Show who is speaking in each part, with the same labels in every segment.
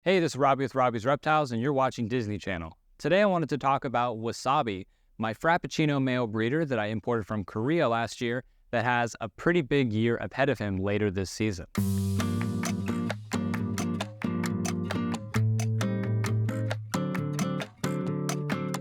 Speaker 1: Hey, this is Robbie with Robbie's Reptiles, and you're watching Disney Channel. Today I wanted to talk about Wasabi, my Frappuccino male breeder that I imported from Korea last year that has a pretty big year ahead of him later this season.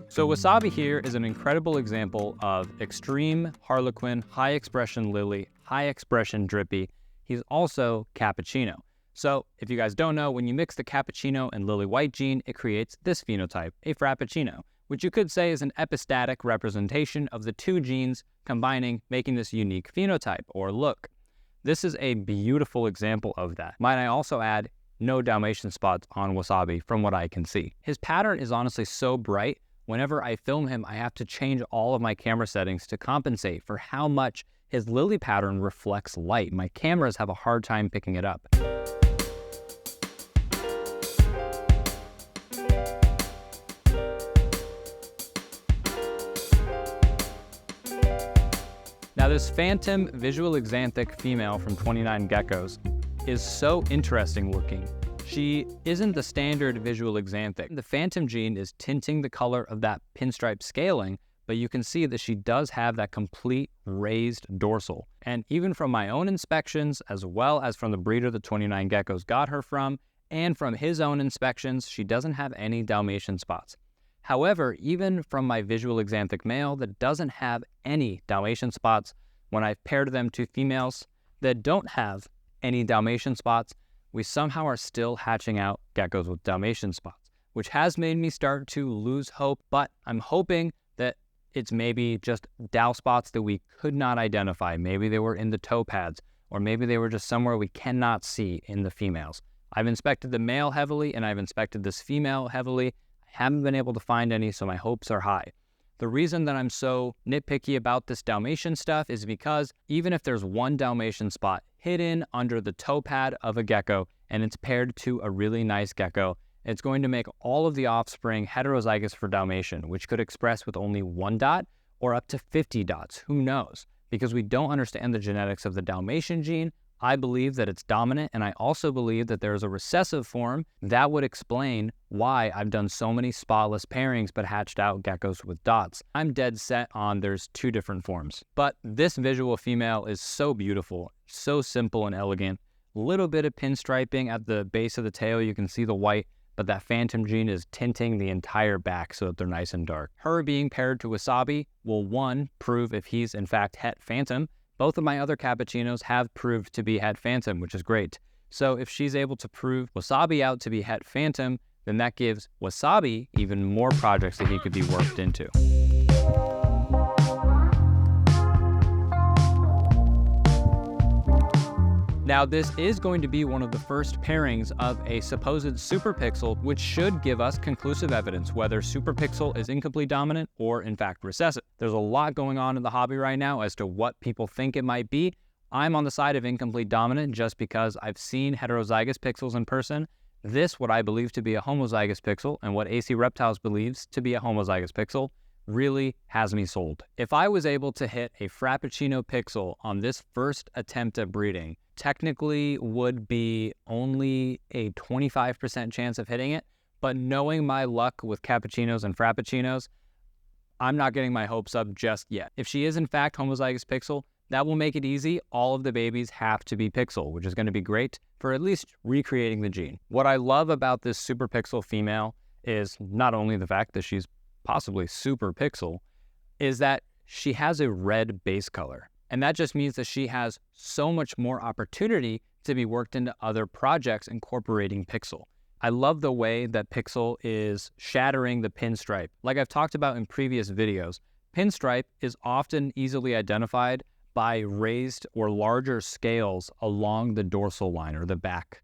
Speaker 1: So Wasabi here is an incredible example of extreme Harlequin, high expression lily, high expression drippy. He's also cappuccino. So if you guys don't know, when you mix the cappuccino and lily white gene, it creates this phenotype, a frappuccino, which you could say is an epistatic representation of the two genes combining, making this unique phenotype or look. This is a beautiful example of that. Might I also add, no Dalmatian spots on Wasabi from what I can see. His pattern is honestly so bright. Whenever I film him, I have to change all of my camera settings to compensate for how much his lily pattern reflects light. My cameras have a hard time picking it up. Now this phantom visual xanthic female from 29 Geckos is so interesting looking. She isn't the standard visual xanthic. The phantom gene is tinting the color of that pinstripe scaling, but you can see that she does have that complete raised dorsal. And even from my own inspections, as well as from the breeder the 29 Geckos got her from, and from his own inspections, she doesn't have any Dalmatian spots. However, even from my visual xanthic male that doesn't have any Dalmatian spots, when I've paired them to females that don't have any Dalmatian spots, we somehow are still hatching out geckos with Dalmatian spots, which has made me start to lose hope, but I'm hoping that it's maybe just Dal spots that we could not identify. Maybe they were in the toe pads, or maybe they were just somewhere we cannot see in the females. I've inspected the male heavily, and I've inspected this female heavily. I haven't been able to find any, so my hopes are high. The reason that I'm so nitpicky about this Dalmatian stuff is because even if there's one Dalmatian spot hidden under the toe pad of a gecko and it's paired to a really nice gecko, it's going to make all of the offspring heterozygous for Dalmatian, which could express with only 1 dot or up to 50 dots. Who knows? Because we don't understand the genetics of the Dalmatian gene, I believe that it's dominant, and I also believe that there's a recessive form that would explain why I've done so many spotless pairings but hatched out geckos with dots. I'm dead set on there's 2 different forms. But this visual female is so beautiful, so simple and elegant. Little bit of pinstriping at the base of the tail, you can see the white, but that phantom gene is tinting the entire back so that they're nice and dark. Her being paired to Wasabi will, 1, prove if he's in fact het phantom. Both of my other cappuccinos have proved to be het phantom, which is great. So if she's able to prove Wasabi out to be het phantom, then that gives Wasabi even more projects that he could be worked into. Now this is going to be one of the first pairings of a supposed superpixel, which should give us conclusive evidence whether superpixel is incomplete dominant or in fact recessive. There's a lot going on in the hobby right now as to what people think it might be. I'm on the side of incomplete dominant just because I've seen heterozygous pixels in person. This, what I believe to be a homozygous pixel, and what AC Reptiles believes to be a homozygous pixel, really has me sold. If I was able to hit a Frappuccino pixel on this first attempt at breeding, technically would be only a 25% chance of hitting it, but knowing my luck with cappuccinos and frappuccinos, I'm not getting my hopes up just yet. If she is in fact homozygous pixel, that will make it easy. All of the babies have to be pixel, which is going to be great for at least recreating the gene. What I love about this super pixel female is not only the fact that she's possibly super pixel, is that she has a red base color. And that just means that she has so much more opportunity to be worked into other projects incorporating pixel. I love the way that pixel is shattering the pinstripe. Like I've talked about in previous videos, pinstripe is often easily identified by raised or larger scales along the dorsal line or the back.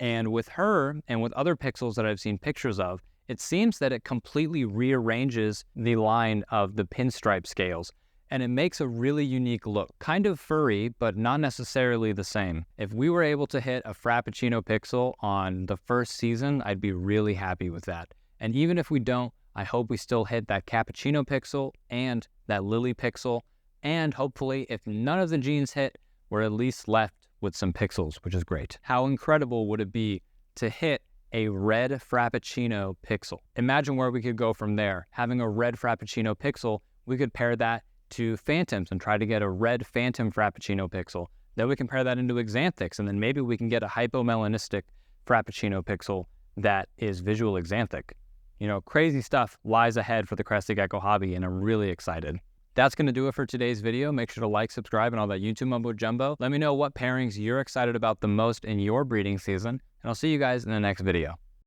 Speaker 1: And with her and with other pixels that I've seen pictures of, it seems that it completely rearranges the line of the pinstripe scales, and it makes a really unique look. Kind of furry, but not necessarily the same. If we were able to hit a Frappuccino pixel on the first season, I'd be really happy with that. And even if we don't, I hope we still hit that Cappuccino pixel and that Lily pixel, and hopefully, if none of the genes hit, we're at least left with some pixels, which is great. How incredible would it be to hit a red Frappuccino pixel. Imagine where we could go from there. Having a red Frappuccino pixel, we could pair that to Phantoms and try to get a red Phantom Frappuccino pixel. Then we can pair that into Xanthics, and then maybe we can get a hypomelanistic Frappuccino pixel that is visual Xanthic. You know, crazy stuff lies ahead for the Crested Gecko hobby, and I'm really excited. That's going to do it for today's video. Make sure to like, subscribe, and all that YouTube mumbo jumbo. Let me know what pairings you're excited about the most in your breeding season, and I'll see you guys in the next video.